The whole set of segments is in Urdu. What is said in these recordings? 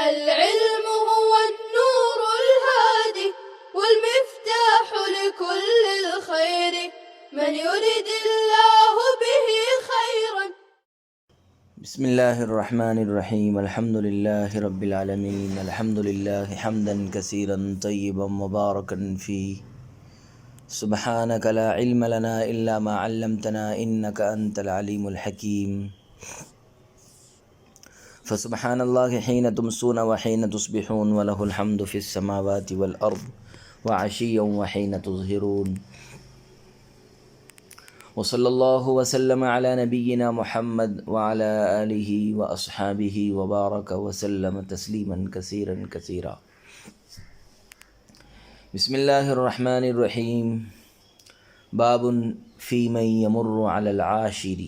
العلم هو النور الهادي والمفتاح لكل الخير من يرد الله به خيرا. بسم اللہ الرحمن الرحیم الحمد للہ رب العالمین الحمد للہ حمدا کثیرا طیبا مبارکا فیہ سبحانک لا علم لنا الا ما علمتنا انک انت العلیم الحکیم فسبحان اللہ حین تمسون وحین تصبحون وله الحمد فی السماوات والارض وعشیا وحین تظہرون وصلی اللہ وسلم علی نبینا محمد وعلی آلہ واصحابہ وبارک وسلم تسلیما کثیرا کثیرا. بسم اللہ الرحمن الرحیم. باب فی من یمر علی العاشر.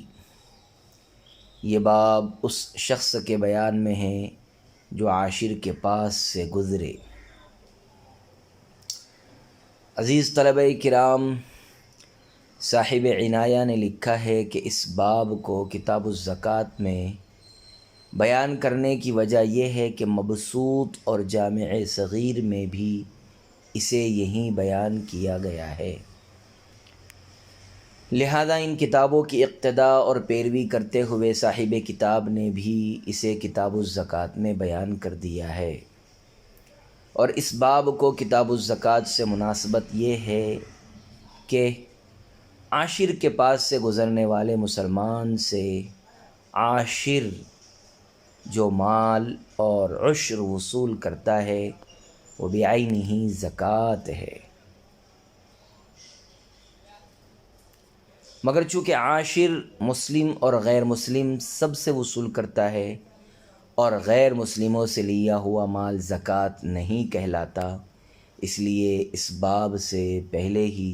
یہ باب اس شخص کے بیان میں ہے جو عاشر کے پاس سے گزرے. عزیز طلبہ کرام، صاحب عنایہ نے لکھا ہے کہ اس باب کو کتاب الزکوٰۃ میں بیان کرنے کی وجہ یہ ہے کہ مبسوط اور جامع صغیر میں بھی اسے یہیں بیان کیا گیا ہے، لہذا ان کتابوں کی اقتداء اور پیروی کرتے ہوئے صاحب کتاب نے بھی اسے کتاب الزکوٰۃ میں بیان کر دیا ہے. اور اس باب کو کتاب الزکوٰۃ سے مناسبت یہ ہے کہ عاشر کے پاس سے گزرنے والے مسلمان سے عاشر جو مال اور عشر وصول کرتا ہے وہ بعینہ زکوٰۃ ہے. مگر چونکہ عاشر مسلم اور غیر مسلم سب سے وصول کرتا ہے اور غیر مسلموں سے لیا ہوا مال زکوٰۃ نہیں کہلاتا، اس لیے اس باب سے پہلے ہی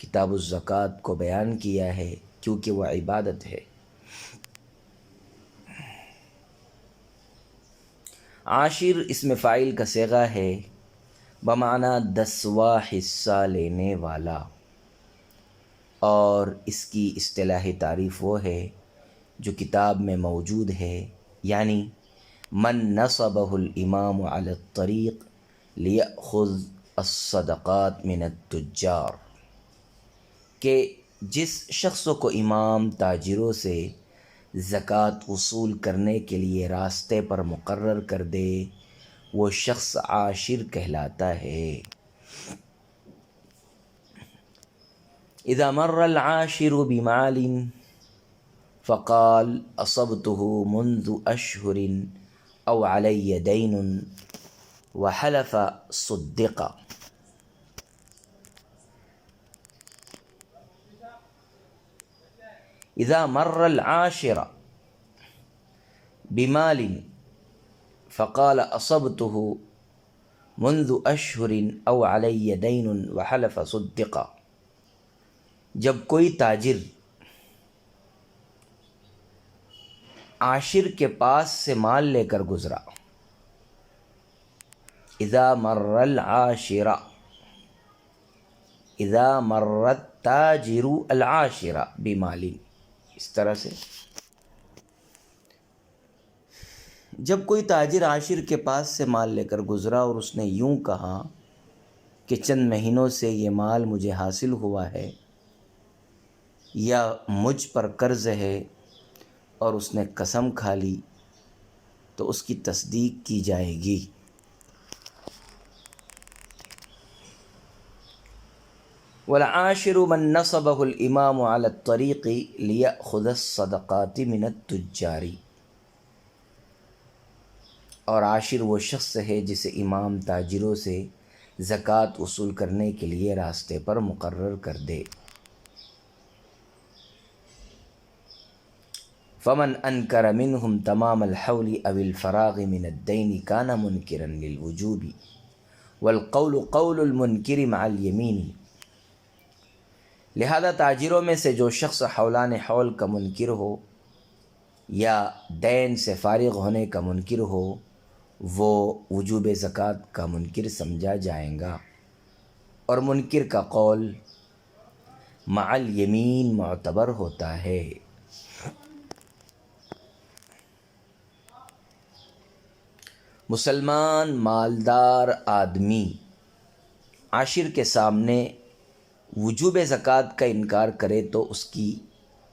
کتاب الزکوٰۃ کو بیان کیا ہے، کیونکہ وہ عبادت ہے. عاشر اسم فاعل کا صیغہ ہے بمعنی 10واں حصہ لینے والا، اور اس کی اصطلاحی تعریف وہ ہے جو کتاب میں موجود ہے، یعنی من نصبہ الامام علی الطریق لیأخذ الصدقات من التجار، کہ جس شخص کو امام تاجروں سے زکوٰۃ وصول کرنے کے لیے راستے پر مقرر کر دے وہ شخص عاشر کہلاتا ہے. اذا مر العاشر بمال فقال اصبته منذ اشہر او علی دین وحلف صدق. اذا مر العاشر بمال فقال اصبته منذ اشہر او علی دین وحلف صدق. جب کوئی تاجر عاشر کے پاس سے مال لے کر گزرا، اذا مر العاشر، اذا مر التاجر العاشر بمال، اس طرح سے جب کوئی تاجر عاشر کے پاس سے مال لے کر گزرا اور اس نے یوں کہا کہ چند مہینوں سے یہ مال مجھے حاصل ہوا ہے یا مجھ پر قرض ہے، اور اس نے قسم کھا لی، تو اس کی تصدیق کی جائے گی. والعاشر من نصبہ الامام علی الطریق لیأخذ الصدقات من التجار. اور عاشر وہ شخص ہے جسے امام تاجروں سے زکوٰۃ وصول کرنے کے لیے راستے پر مقرر کر دے. فمن انکر منہم تمام الحول او الفراغ من الدین کان منکرا للوجوب والقول قول المنکر مع الیمین. لہذا تاجروں میں سے جو شخص حولان حول کا منکر ہو یا دین سے فارغ ہونے کا منکر ہو وہ وجوب زکوٰۃ کا منکر سمجھا جائے گا، اور منکر کا قول مع الیمین معتبر ہوتا ہے. مسلمان مالدار آدمی عاشر کے سامنے وجوب زکوٰۃ کا انکار کرے تو اس کی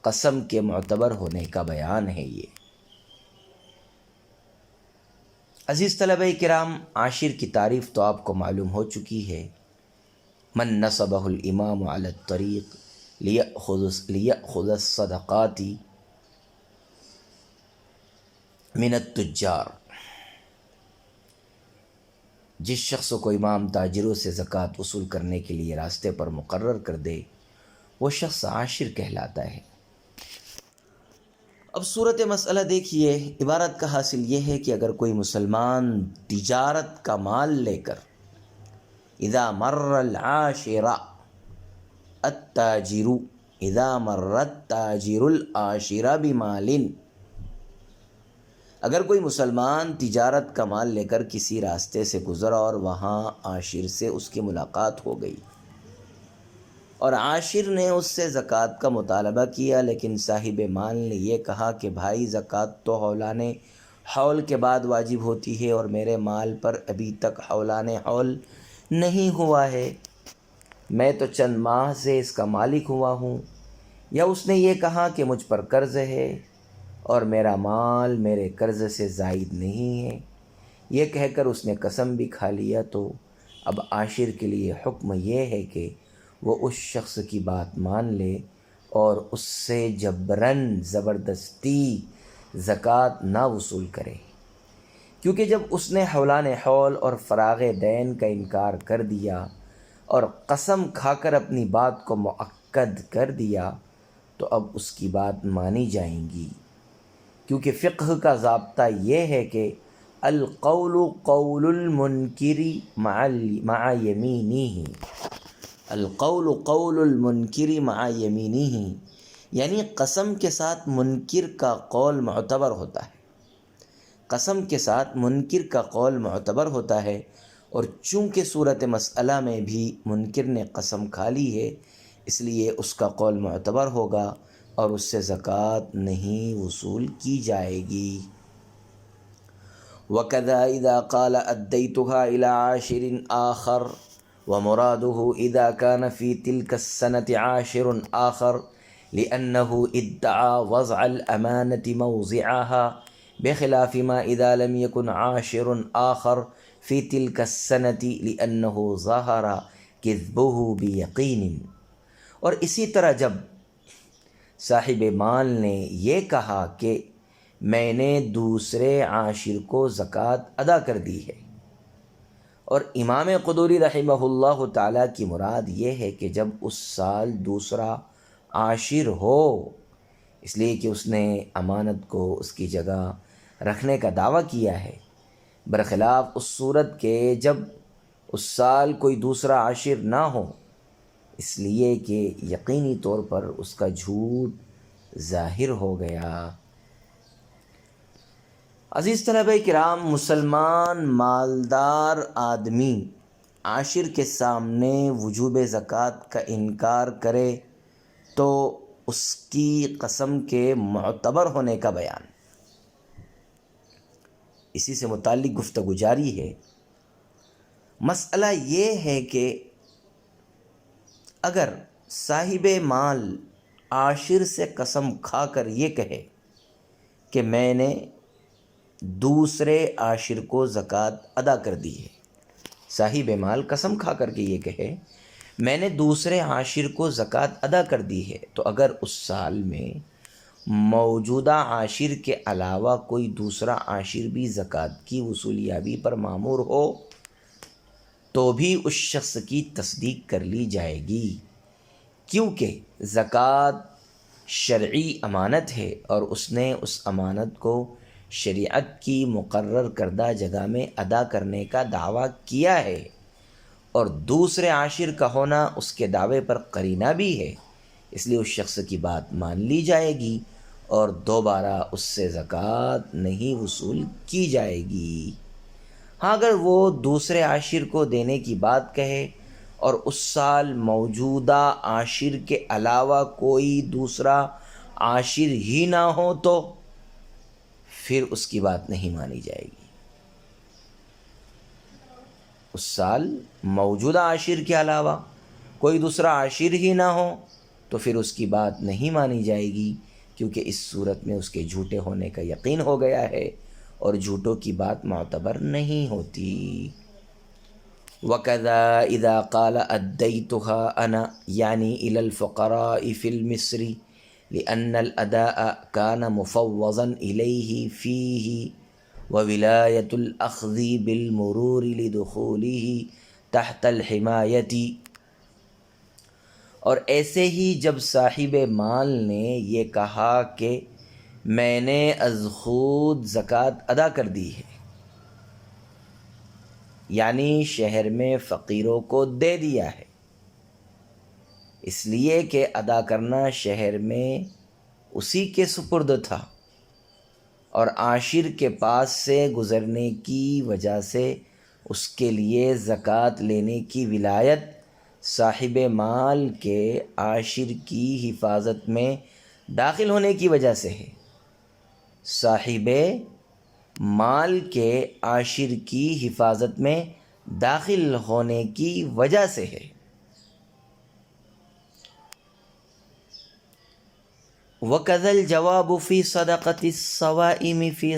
قسم کے معتبر ہونے کا بیان ہے یہ۔ عزیز طلبہ کرام، عاشر کی تعریف تو آپ کو معلوم ہو چکی ہے۔ من نصبہ الامام علی الطریق لیأخذ الصدقات من التجار، جس شخص کو امام تاجروں سے زکوٰۃ وصول کرنے کے لیے راستے پر مقرر کر دے وہ شخص عاشر کہلاتا ہے۔ اب صورت مسئلہ دیکھیے، عبارت کا حاصل یہ ہے کہ اگر کوئی مسلمان تجارت کا مال لے کر اذا مر العاشر التاجر اذا مر التاجر العاشر بمال، اگر کوئی مسلمان تجارت کا مال لے کر کسی راستے سے گزرا اور وہاں عاشر سے اس کی ملاقات ہو گئی اور عاشر نے اس سے زکوٰۃ کا مطالبہ کیا، لیکن صاحب مال نے یہ کہا کہ بھائی زکوٰۃ تو حولان حول کے بعد واجب ہوتی ہے اور میرے مال پر ابھی تک حولان حول نہیں ہوا ہے، میں تو چند ماہ سے اس کا مالک ہوا ہوں، یا اس نے یہ کہا کہ مجھ پر قرض ہے اور میرا مال میرے قرض سے زائد نہیں ہے، یہ کہہ کر اس نے قسم بھی کھا لیا، تو اب عاشر کے لیے حکم یہ ہے کہ وہ اس شخص کی بات مان لے اور اس سے جبراً زبردستی زکوٰۃ نہ وصول کرے، کیونکہ جب اس نے حولان حول اور فراغ دین کا انکار کر دیا اور قسم کھا کر اپنی بات کو مؤکد کر دیا تو اب اس کی بات مانی جائیں گی، کیونکہ فقہ کا ضابطہ یہ ہے کہ القول قول المنکر مع یمینہ، القول قول المنکر مع یمینہ، یعنی قسم کے ساتھ منکر کا قول معتبر ہوتا ہے، قسم کے ساتھ منکر کا قول معتبر ہوتا ہے، اور چونکہ صورت مسئلہ میں بھی منکر نے قسم کھا لی ہے اس لیے اس کا قول معتبر ہوگا اور اس سے زکوٰۃ نہیں وصول کی جائے گی۔ وَكَذَا إِذَا قَالَ أَدَّيْتُهَا إِلَى عَاشِرٍ آخَرٍ وَمُرَادُهُ إِذَا كَانَ فِي تِلْكَ السَّنَةِ عَاشِرٌ آخَرٌ لِأَنَّهُ ادَّعَى وَضْعَ الْأَمَانَةِ مَوْضِعَهَا بِخِلَافِ مَا إِذَا لَمْ يَكُنْ عَاشِرٌ آخَرٌ فِي تِلْكَ السَّنَةِ لِأَنَّهُ ظَهَرَ كِذْبُهُ بِيَقِينٍ، اور اسی طرح جب صاحب مال نے یہ کہا کہ میں نے دوسرے عاشر کو زکوٰۃ ادا کر دی ہے، اور امام قدوری رحمہ اللہ تعالیٰ کی مراد یہ ہے کہ جب اس سال دوسرا عاشر ہو، اس لیے کہ اس نے امانت کو اس کی جگہ رکھنے کا دعویٰ کیا ہے، برخلاف اس صورت کے جب اس سال کوئی دوسرا عاشر نہ ہو، اس لیے کہ یقینی طور پر اس کا جھوٹ ظاہر ہو گیا۔ عزیز طلبہ کرام، مسلمان مالدار آدمی عاشر کے سامنے وجوب زکوٰۃ کا انکار کرے تو اس کی قسم کے معتبر ہونے کا بیان، اسی سے متعلق گفتگو جاری ہے۔ مسئلہ یہ ہے کہ اگر صاحب مال عاشر سے قسم کھا کر یہ کہے کہ میں نے دوسرے عاشر کو زکوٰۃ ادا کر دی ہے، صاحب مال قسم کھا کر کے یہ کہے میں نے دوسرے عاشر کو زکوٰۃ ادا کر دی ہے، تو اگر اس سال میں موجودہ عاشر کے علاوہ کوئی دوسرا عاشر بھی زکوٰۃ کی وصولیابی پر مامور ہو تو بھی اس شخص کی تصدیق کر لی جائے گی، کیونکہ زکوٰۃ شرعی امانت ہے اور اس نے اس امانت کو شریعت کی مقرر کردہ جگہ میں ادا کرنے کا دعویٰ کیا ہے، اور دوسرے عاشر کا ہونا اس کے دعوے پر قرینہ بھی ہے، اس لیے اس شخص کی بات مان لی جائے گی اور دوبارہ اس سے زکوٰۃ نہیں وصول کی جائے گی۔ ہاں، اگر وہ دوسرے عاشر کو دینے کی بات کہے اور اس سال موجودہ عاشر کے علاوہ کوئی دوسرا عاشر ہی نہ ہو تو پھر اس کی بات نہیں مانی جائے گی۔ اس سال موجودہ عاشر کے علاوہ کوئی دوسرا عاشر ہی نہ ہو تو پھر اس کی بات نہیں مانی جائے گی، کیونکہ اس صورت میں اس کے جھوٹے ہونے کا یقین ہو گیا ہے اور جھوٹوں کی بات معتبر نہیں ہوتی۔ وَكَذَا إِذَا قَالَ أَدَّيْتُهَا أَنَا يعني إلى الفقراء في المصر لأن الأداء كان مفوضا إليه فيه وولاية الأخذ بالمرور لدخوله تحت الحمایة۔ اور ایسے ہی جب صاحب مال نے یہ کہا کہ میں نے از خود زکوٰۃ ادا کر دی ہے، یعنی شہر میں فقیروں کو دے دیا ہے، اس لیے کہ ادا کرنا شہر میں اسی کے سپرد تھا، اور عاشر کے پاس سے گزرنے کی وجہ سے اس کے لیے زکوٰۃ لینے کی ولایت صاحب مال کے عاشر کی حفاظت میں داخل ہونے کی وجہ سے ہے، صاحب مال کے عاشر کی حفاظت میں داخل ہونے کی وجہ سے ہے۔ وَكَذَا الْجَوَابُ فِي صَدَقَةِ الصَّوَائِمِ فِي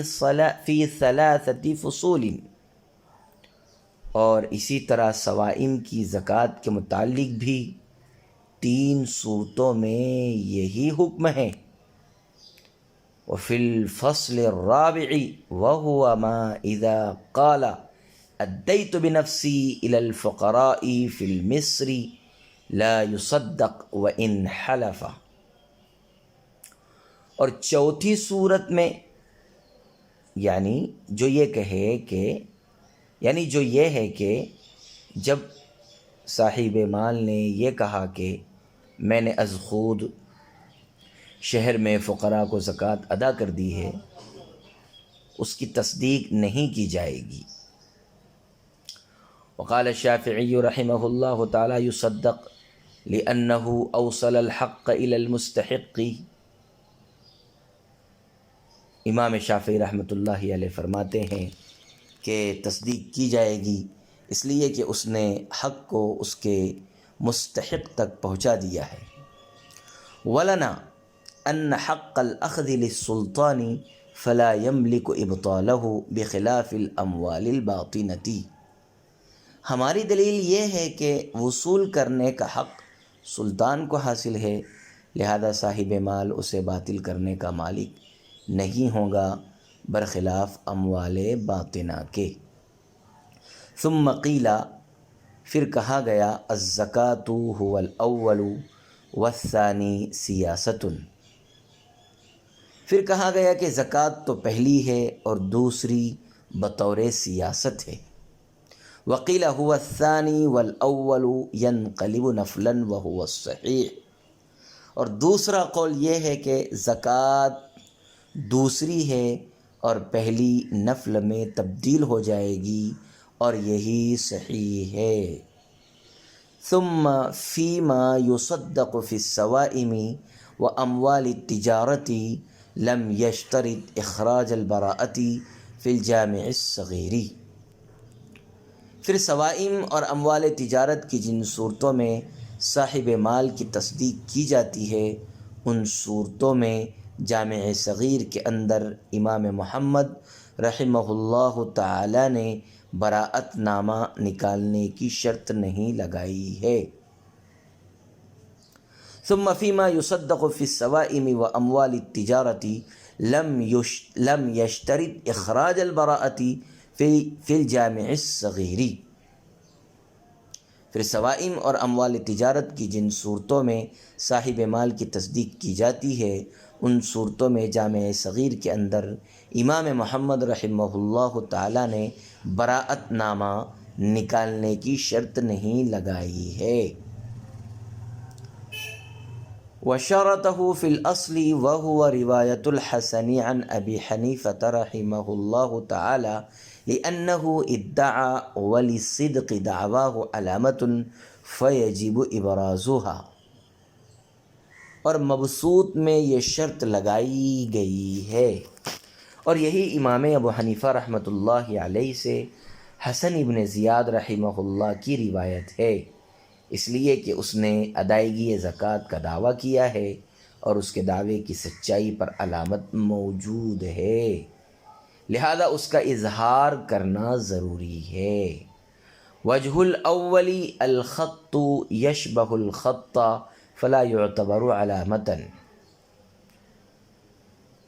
ثَلَاثَةِ فُصُولٍ، اور اسی طرح صوائم کی زکوٰۃ کے متعلق بھی 3 صورتوں میں یہی حکم ہے۔ وفی الفصل الرابع وهو ما اذا قال ادیت بنفسی الى الفقراء فی المصر لا يصدق وان حلف، اور چوتھی صورت میں یعنی جو یہ ہے کہ جب صاحب مال نے یہ کہا کہ میں نے از خود شہر میں فقراء کو زکوٰۃ ادا کر دی ہے، اس کی تصدیق نہیں کی جائے گی۔ وقال الشافعی رحمہ اللہ تعالی یصدق لأنه اوصل الحق الى المستحق، امام شافعی رحمۃ اللہ علیہ فرماتے ہیں کہ تصدیق کی جائے گی اس لیے کہ اس نے حق کو اس کے مستحق تک پہنچا دیا ہے۔ وَلَنَا أَنَّ حَقَّ الْأَخْذِ لِلسُّلْطَانِ فَلَا يَمْلِكُ إِبْطَالَهُ بِخِلَافِ الْأَمْوَالِ الْبَاطِنَةِ، ہماری دلیل یہ ہے کہ وصول کرنے کا حق سلطان کو حاصل ہے، لہذا صاحب مال اسے باطل کرنے کا مالک نہیں ہوگا برخلاف اموال باطنہ کے۔ ثم قیل، پھر کہا گیا الزکوٰۃ هو الاول والثانی سیاست، پھر کہا گیا کہ زکوٰۃ تو پہلی ہے اور دوسری بطور سیاست ہے۔ وقیل هو الثانی والاول ينقلب نفلا وهو الصحیح، اور دوسرا قول یہ ہے کہ زکوٰۃ دوسری ہے اور پہلی نفل میں تبدیل ہو جائے گی، اور یہی صحیح ہے۔ ثم فيما يصدق في الصوائم واموال التجارة لم يشترط اخراج البراءة في الجامع الصغير، پھر صوائم اور اموال تجارت کی جن صورتوں میں صاحب مال کی تصدیق کی جاتی ہے، ان صورتوں میں جامع صغیر کے اندر امام محمد رحمہ اللہ تعالی نے براءت نامہ نکالنے کی شرط نہیں لگائی ہے۔ ثم فيما يصدق في الصوائم واموال التجارة لم يشترط اخراج البراءة في الجامع الصغير، پھر صوائم اور اموال تجارت کی جن صورتوں میں صاحب مال کی تصدیق کی جاتی ہے، ان صورتوں میں جامع صغیر کے اندر امام محمد رحمہ اللہ تعالی نے براءت نامہ نکالنے کی شرط نہیں لگائی ہے۔ وشرطه في الأصل وهو رواية الحسن عن أبي حنيفة رحمه الله تعالى لأنه ادعى وللصدق دعواه علامة فيجب إبرازها، اور مبسوط میں یہ شرط لگائی گئی ہے، اور یہی امام ابو حنیفہ رحمۃ اللہ علیہ سے حسن ابن زیاد رحمہ اللہ کی روایت ہے، اس لیے کہ اس نے ادائیگی زکوٰۃ کا دعویٰ کیا ہے اور اس کے دعوے کی سچائی پر علامت موجود ہے، لہذا اس کا اظہار کرنا ضروری ہے۔ وجہ الاول الخط یشبہ الخط فلا یعتبر علامتا،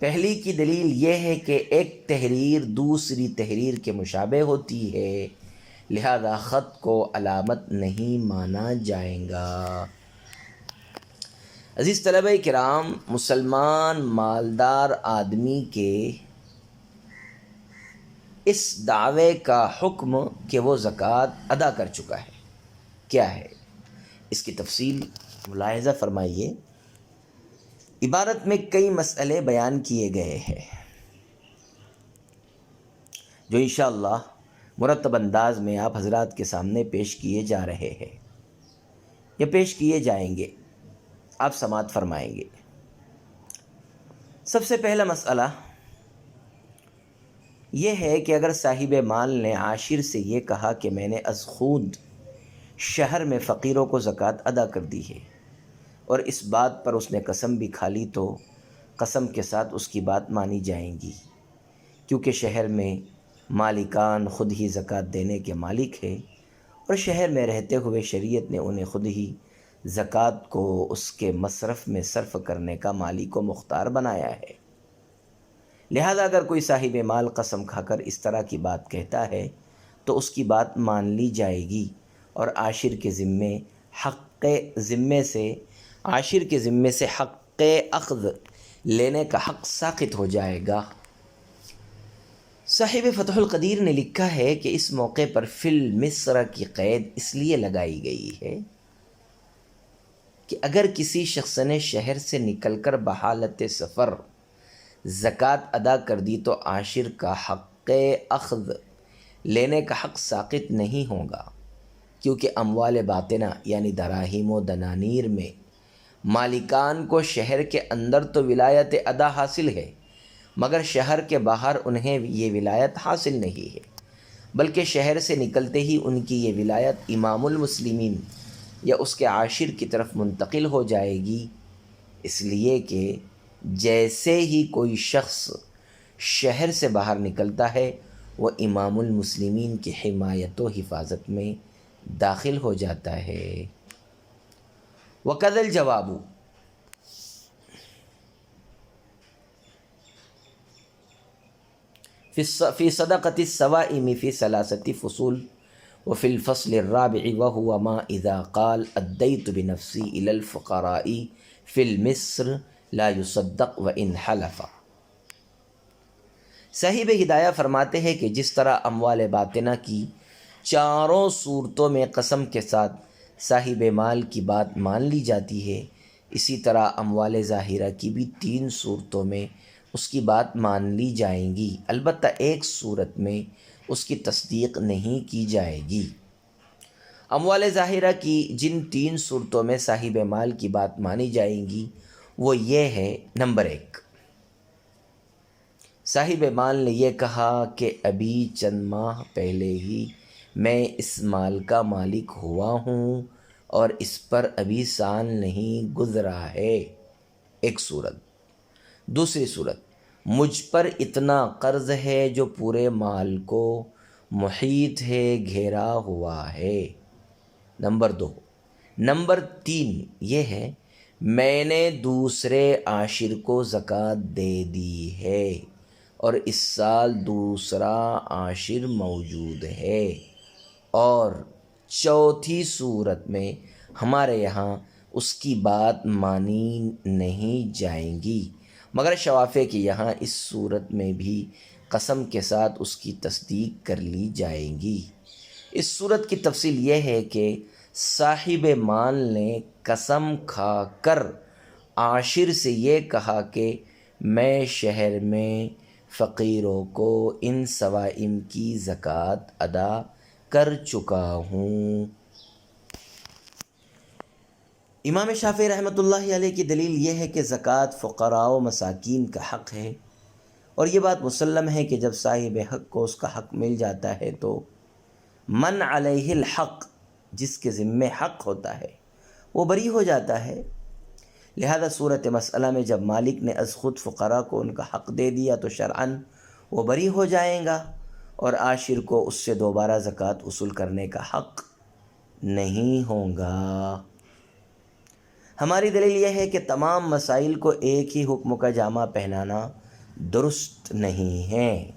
پہلی کی دلیل یہ ہے کہ ایک تحریر دوسری تحریر کے مشابہ ہوتی ہے، لہذا خط کو علامت نہیں مانا جائے گا۔ عزیز طلبہ کرام، مسلمان مالدار آدمی کے اس دعوے کا حکم کہ وہ زکوٰۃ ادا کر چکا ہے کیا ہے، اس کی تفصیل ملاحظہ فرمائیے۔ عبارت میں کئی مسئلے بیان کیے گئے ہیں جو انشاءاللہ مرتب انداز میں آپ حضرات کے سامنے پیش کیے جا رہے ہیں یا پیش کیے جائیں گے، آپ سماعت فرمائیں گے۔ سب سے پہلا مسئلہ یہ ہے کہ اگر صاحب مال نے عاشر سے یہ کہا کہ میں نے از خود شہر میں فقیروں کو زکوٰۃ ادا کر دی ہے، اور اس بات پر اس نے قسم بھی کھا لی، تو قسم کے ساتھ اس کی بات مانی جائیں گی، کیونکہ شہر میں مالکان خود ہی زکوٰۃ دینے کے مالک ہیں، اور شہر میں رہتے ہوئے شریعت نے انہیں خود ہی زکوٰۃ کو اس کے مصرف میں صرف کرنے کا مالک و مختار بنایا ہے۔ لہذا اگر کوئی صاحب مال قسم کھا کر اس طرح کی بات کہتا ہے تو اس کی بات مان لی جائے گی، اور عاشر کے ذمے سے حق اخذ لینے کا حق ساقط ہو جائے گا۔ صاحب فتح القدیر نے لکھا ہے کہ اس موقع پر فی المصر کی قید اس لیے لگائی گئی ہے کہ اگر کسی شخص نے شہر سے نکل کر بحالت سفر زکوٰۃ ادا کر دی تو عاشر کا حق اخذ لینے کا حق ساقط نہیں ہوگا، کیونکہ اموال باطنہ یعنی دراہیم و دنانیر میں مالکان کو شہر کے اندر تو ولایت ادا حاصل ہے، مگر شہر کے باہر انہیں یہ ولایت حاصل نہیں ہے، بلکہ شہر سے نکلتے ہی ان کی یہ ولایت امام المسلمین یا اس کے عاشر کی طرف منتقل ہو جائے گی، اس لیے کہ جیسے ہی کوئی شخص شہر سے باہر نکلتا ہے وہ امام المسلمین کی حمایت و حفاظت میں داخل ہو جاتا ہے۔ وَقَذَا الْجَوَابُ، فی صدقۃ الصوائم فی ثلاثۃ فصول وفی الفصل الرابع وهو ما اذا قال ادیت بنفسی الی الفقراء فی المصر لا يصدق وان حلف۔ صاحب ہدایہ فرماتے ہیں کہ جس طرح اموال باطنہ کی چاروں صورتوں میں قسم کے ساتھ صاحب مال کی بات مان لی جاتی ہے، اسی طرح اموال ظاہرہ کی بھی 3 صورتوں میں اس کی بات مان لی جائیں گی، البتہ ایک صورت میں اس کی تصدیق نہیں کی جائے گی۔ اموال ظاہرہ کی جن 3 صورتوں میں صاحب مال کی بات مانی جائیں گی وہ یہ ہے: نمبر 1، صاحب مال نے یہ کہا کہ ابھی چند ماہ پہلے ہی میں اس مال کا مالک ہوا ہوں اور اس پر ابھی سال نہیں گزرا ہے، ایک صورت۔ دوسری صورت، مجھ پر اتنا قرض ہے جو پورے مال کو محیط ہے، گھیرا ہوا ہے، نمبر 2۔ نمبر 3 یہ ہے، میں نے دوسرے عاشر کو زکوٰۃ دے دی ہے اور اس سال دوسرا عاشر موجود ہے، اور چوتھی صورت میں ہمارے یہاں اس کی بات مانی نہیں جائیں گی، مگر شوافع کے یہاں اس صورت میں بھی قسم کے ساتھ اس کی تصدیق کر لی جائے گی۔ اس صورت کی تفصیل یہ ہے کہ صاحب مال نے قسم کھا کر عاشر سے یہ کہا کہ میں شہر میں فقیروں کو ان صوائم کی زکوٰۃ ادا کر چکا ہوں۔ امام شافعی رحمۃ اللہ علیہ کی دلیل یہ ہے کہ زکوٰۃ فقراء و مساکین کا حق ہے، اور یہ بات مسلم ہے کہ جب صاحب حق کو اس کا حق مل جاتا ہے تو من علیہ الحق، جس کے ذمے حق ہوتا ہے وہ بری ہو جاتا ہے۔ لہذا صورت مسئلہ میں جب مالک نے از خود فقراء کو ان کا حق دے دیا تو شرعاً وہ بری ہو جائیں گا اور عاشر کو اس سے دوبارہ زکوٰۃ وصول کرنے کا حق نہیں ہوگا۔ ہماری دلیل یہ ہے کہ تمام مسائل کو ایک ہی حکم کا جامہ پہنانا درست نہیں ہے۔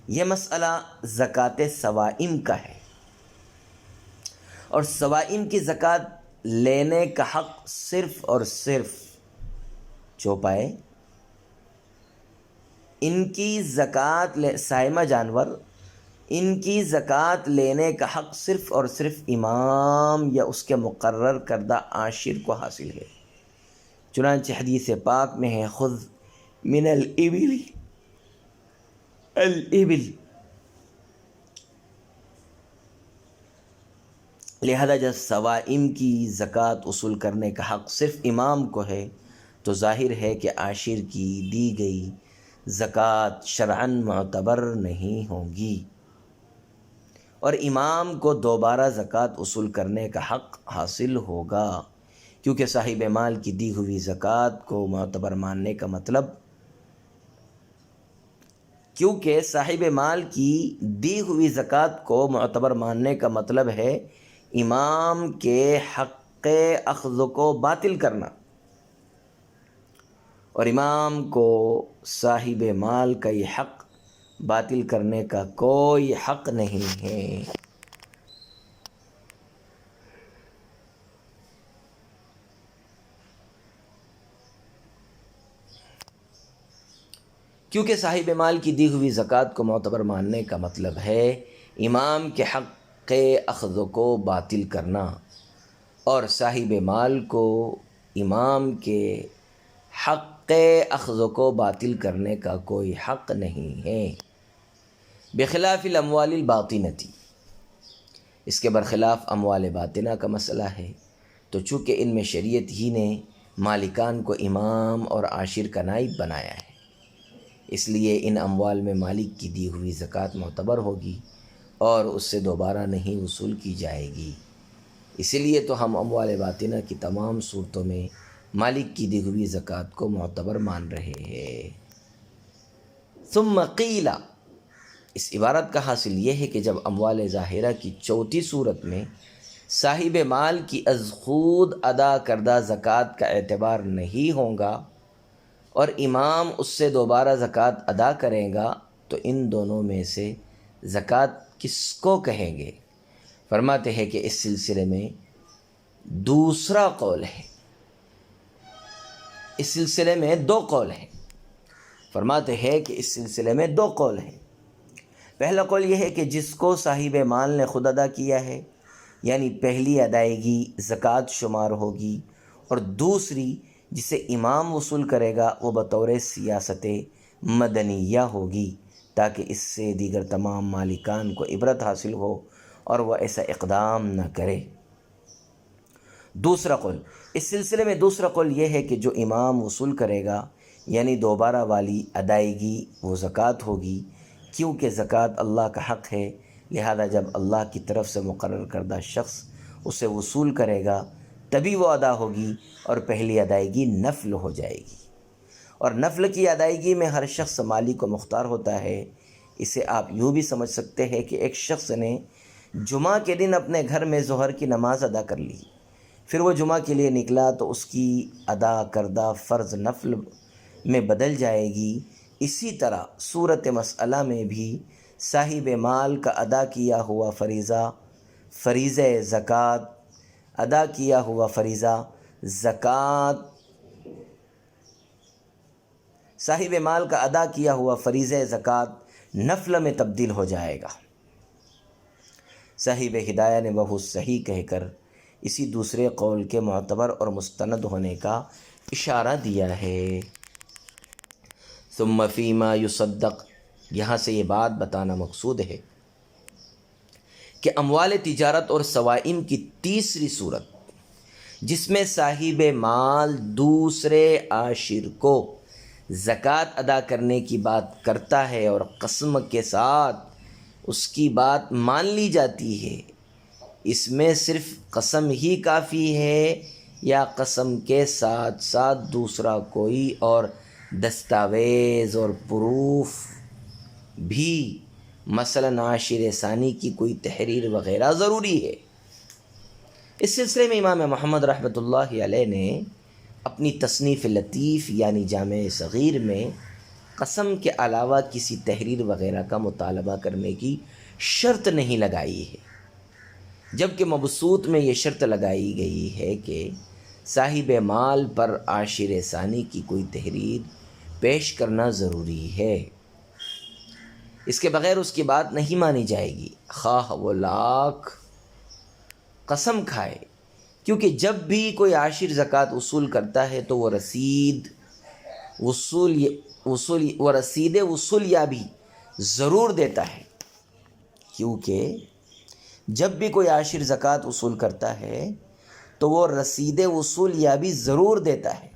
یہ مسئلہ زکوٰۃ صوائم کا ہے اور صوائم کی زکوٰۃ لینے کا حق صرف اور صرف چوپائے، ان کی زکوٰۃ صائمہ جانور، ان کی زکوٰۃ لینے کا حق صرف اور صرف امام یا اس کے مقرر کردہ عاشر کو حاصل ہے۔ چنانچہ حدیث پاک میں ہے خذ من الابل لہذا جب صوائم کی زکوٰۃ وصول کرنے کا حق صرف امام کو ہے تو ظاہر ہے کہ عاشر کی دی گئی زکوٰۃ شرعاً معتبر نہیں ہوگی اور امام کو دوبارہ زکوٰۃ وصول کرنے کا حق حاصل ہوگا، کیونکہ صاحب مال کی دی ہوئی زکوٰۃ کو معتبر ماننے کا مطلب ہے امام کے حق اخذ کو باطل کرنا، اور امام کو صاحب مال کا یہ حق باطل کرنے کا کوئی حق نہیں ہے۔ کیونکہ صاحب مال کی دی ہوئی زکوٰۃ کو معتبر ماننے کا مطلب ہے امام کے حق اخذ کو باطل کرنا، اور صاحب مال کو امام کے حق اخذ کو باطل کرنے کا کوئی حق نہیں ہے۔ بخلاف الاموال الباطنتی، اس کے برخلاف اموال باطنہ کا مسئلہ ہے، تو چونکہ ان میں شریعت ہی نے مالکان کو امام اور عاشر کا نائب بنایا ہے، اس لیے ان اموال میں مالک کی دی ہوئی زکوٰۃ معتبر ہوگی اور اس سے دوبارہ نہیں وصول کی جائے گی۔ اسی لیے تو ہم اموال باطنہ کی تمام صورتوں میں مالک کی دی ہوئی زکوٰۃ کو معتبر مان رہے ہیں۔ ثم قیل، اس عبارت کا حاصل یہ ہے کہ جب اموال ظاہرہ کی چوتھی صورت میں صاحب مال کی از خود ادا کردہ زکوٰۃ کا اعتبار نہیں ہوگا اور امام اس سے دوبارہ زکوٰۃ ادا کرے گا تو ان دونوں میں سے زکوٰۃ کس کو کہیں گے؟ فرماتے ہیں کہ اس سلسلے میں دوسرا قول ہے، اس سلسلے میں دو قول ہیں۔ فرماتے ہیں کہ اس سلسلے میں دو قول ہیں۔ پہلا قول یہ ہے کہ جس کو صاحب مال نے خود ادا کیا ہے، یعنی پہلی ادائیگی زکوٰۃ شمار ہوگی، اور دوسری جسے امام وصول کرے گا وہ بطور سیاست مدنیہ ہوگی، تاکہ اس سے دیگر تمام مالکان کو عبرت حاصل ہو اور وہ ایسا اقدام نہ کرے۔ دوسرا قول، اس سلسلے میں دوسرا قول یہ ہے کہ جو امام وصول کرے گا یعنی دوبارہ والی ادائیگی وہ زکوٰۃ ہوگی، کیونکہ زکوٰۃ اللہ کا حق ہے، لہذا جب اللہ کی طرف سے مقرر کردہ شخص اسے وصول کرے گا تبھی وہ ادا ہوگی، اور پہلی ادائیگی نفل ہو جائے گی، اور نفل کی ادائیگی میں ہر شخص مالک کو مختار ہوتا ہے۔ اسے آپ یوں بھی سمجھ سکتے ہیں کہ ایک شخص نے جمعہ کے دن اپنے گھر میں ظہر کی نماز ادا کر لی، پھر وہ جمعہ کے لیے نکلا تو اس کی ادا کردہ فرض نفل میں بدل جائے گی۔ اسی طرح صورت مسئلہ میں بھی صاحب مال کا ادا کیا ہوا فریضہ زکوٰۃ ادا کیا ہوا فریضہ زکوٰۃ صاحب مال کا ادا کیا ہوا فریضہ زکوٰۃ نفل میں تبدیل ہو جائے گا۔ صاحب ہدایہ نے بہت صحیح کہہ کر اسی دوسرے قول کے معتبر اور مستند ہونے کا اشارہ دیا ہے۔ ثم فیما یصدق، یہاں سے یہ بات بتانا مقصود ہے کہ اموال تجارت اور صوائم کی تیسری صورت جس میں صاحب مال دوسرے عاشر کو زکوٰۃ ادا کرنے کی بات کرتا ہے اور قسم کے ساتھ اس کی بات مان لی جاتی ہے، اس میں صرف قسم ہی کافی ہے یا قسم کے ساتھ ساتھ دوسرا کوئی اور دستاویز اور پروف بھی، مثلاً عاشر ثانی کی کوئی تحریر وغیرہ ضروری ہے؟ اس سلسلے میں امام محمد رحمۃ اللہ علیہ نے اپنی تصنیف لطیف یعنی جامع صغیر میں قسم کے علاوہ کسی تحریر وغیرہ کا مطالبہ کرنے کی شرط نہیں لگائی ہے، جبکہ مبسوط میں یہ شرط لگائی گئی ہے کہ صاحب مال پر عاشر ثانی کی کوئی تحریر پیش کرنا ضروری ہے، اس کے بغیر اس کی بات نہیں مانی جائے گی، خواہ وہ لاکھ قسم کھائے، کیونکہ جب بھی کوئی عاشر زکوٰۃ وصول کرتا ہے تو وہ رسید وصولیابی ضرور دیتا ہے، کیونکہ جب بھی کوئی عاشر زکوٰۃ وصول کرتا ہے تو وہ رسید وصولیابی ضرور دیتا ہے،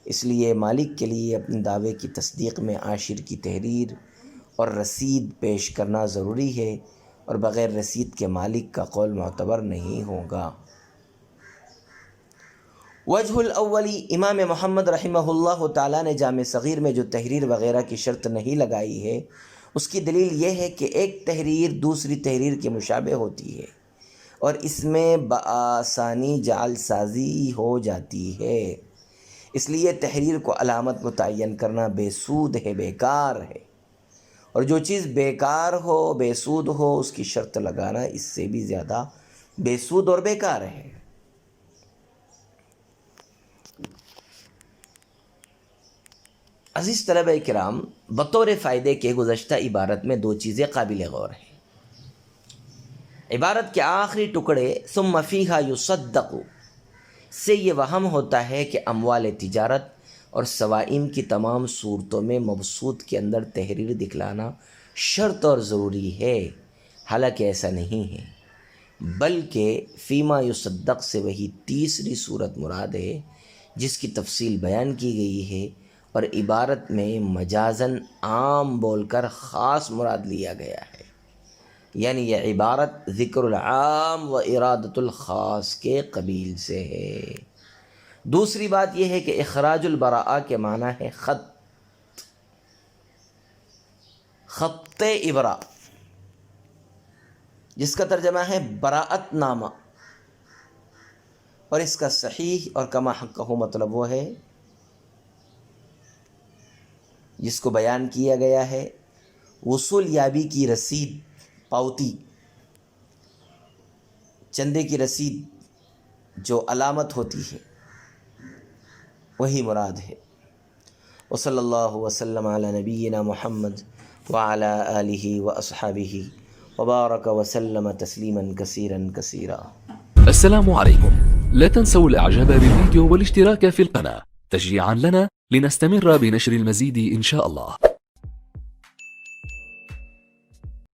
اس لیے مالک کے لیے اپنے دعوے کی تصدیق میں عاشر کی تحریر اور رسید پیش کرنا ضروری ہے، اور بغیر رسید کے مالک کا قول معتبر نہیں ہوگا۔ وجہ الاولی، امام محمد رحمہ اللہ تعالیٰ نے جامع صغیر میں جو تحریر وغیرہ کی شرط نہیں لگائی ہے، اس کی دلیل یہ ہے کہ ایک تحریر دوسری تحریر کے مشابہ ہوتی ہے اور اس میں بآسانی جعل سازی ہو جاتی ہے، اس لیے تحریر کو علامت متعین کرنا بے سود ہے، بیکار ہے، اور جو چیز بیکار ہو، بے سود ہو، اس کی شرط لگانا اس سے بھی زیادہ بے سود اور بیکار ہے۔ عزیز طلبہ کرام، بطور فائدے کے گزشتہ عبارت میں دو چیزیں قابل غور ہیں۔ عبارت کے آخری ٹکڑے ثم فیہا یصدق سے یہ وہم ہوتا ہے کہ اموال تجارت اور سوائم کی تمام صورتوں میں مبسوط کے اندر تحریر دکھلانا شرط اور ضروری ہے، حالانکہ ایسا نہیں ہے، بلکہ فیما یصدق سے وہی تیسری صورت مراد ہے جس کی تفصیل بیان کی گئی ہے، اور عبارت میں مجازاً عام بول کر خاص مراد لیا گیا ہے، یعنی یہ عبارت ذکر العام و ارادت الخاص کے قبیل سے ہے۔ دوسری بات یہ ہے کہ اخراج البراءہ کے معنی ہے خط ابراء، جس کا ترجمہ ہے براءت نامہ، اور اس کا صحیح اور کما حقہ مطلب وہ ہے جس کو بیان کیا گیا ہے، وصول یابی کی رسید، پاوتی، چندے کی رسید جو علامت ہوتی ہے وہی مراد ہے۔ وصلی اللہ وسلم علی نبینا محمد وعلی آلہ واصحابہ وبارک وسلم تسلیما کثیرا کثیرا۔ السلام عليكم، لا تنسوا الاعجاب بالفيديو والاشتراك في القناة تشجيعا لنا لنستمر بنشر المزيد إن شاء الله.